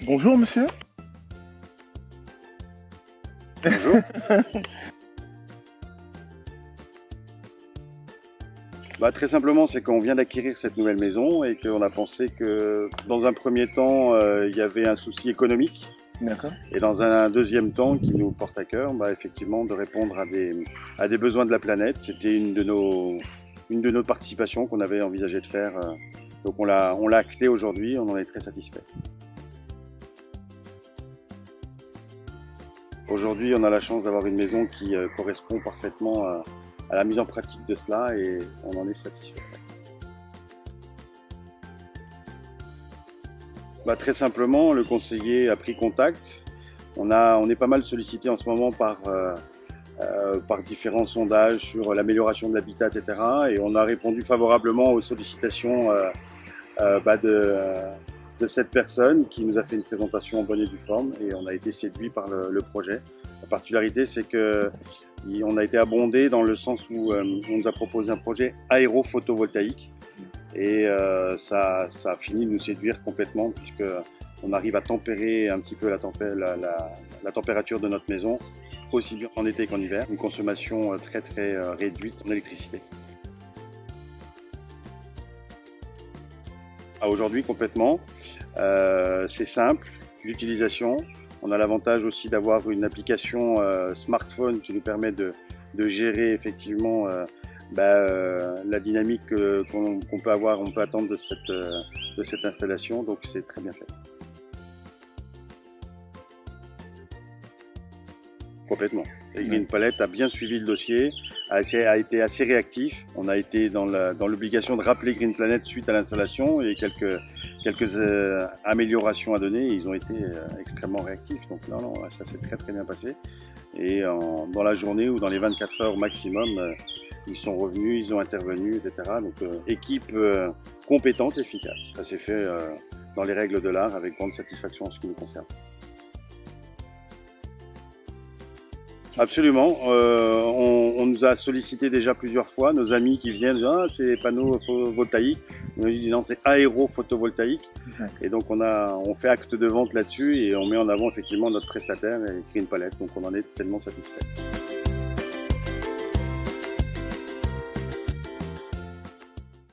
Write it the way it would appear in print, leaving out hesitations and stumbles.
Bonjour monsieur. Bonjour. Très simplement, c'est qu'on vient d'acquérir cette nouvelle maison et qu'on a pensé que dans un premier temps, il y avait un souci économique. D'accord. Et dans un deuxième temps, qui nous porte à cœur, effectivement, de répondre à des besoins de la planète. C'était une de nos participations qu'on avait envisagé de faire. Donc on l'a acté aujourd'hui, on en est très satisfait. Aujourd'hui, on a la chance d'avoir une maison qui correspond parfaitement à la mise en pratique de cela et on en est satisfait. Très simplement, le conseiller a pris contact. On est pas mal sollicité en ce moment par différents sondages sur l'amélioration de l'habitat, etc. Et on a répondu favorablement aux sollicitations de cette personne qui nous a fait une présentation en bonne et due forme et on a été séduit par le projet. La particularité, c'est qu'on a été abondé dans le sens où on nous a proposé un projet aérophotovoltaïque et ça a fini de nous séduire complètement puisqu'on arrive à tempérer un petit peu la température de notre maison, aussi bien en été qu'en hiver. Une consommation très réduite en électricité. Aujourd'hui, complètement. C'est simple d'utilisation. On a l'avantage aussi d'avoir une application smartphone qui nous permet de gérer effectivement la dynamique qu'on peut avoir, on peut attendre de cette installation. Donc c'est très bien fait. Complètement. Et Green Palette a bien suivi le dossier, a été assez réactif. On a été dans l'obligation de rappeler Green Planet suite à l'installation et quelques améliorations à donner. Ils ont été extrêmement réactifs. Donc non, ça s'est très bien passé. Et dans la journée ou dans les 24 heures maximum, ils sont revenus, ils ont intervenu, etc. Donc équipe compétente, efficace. Ça s'est fait dans les règles de l'art avec grande satisfaction en ce qui nous concerne. Absolument. On nous a sollicité déjà plusieurs fois, nos amis qui viennent, c'est les panneaux photovoltaïques. On dit non, c'est aérophotovoltaïque. Et donc on fait acte de vente là-dessus et on met en avant effectivement notre prestataire, Green Palette. Donc on en est tellement satisfait.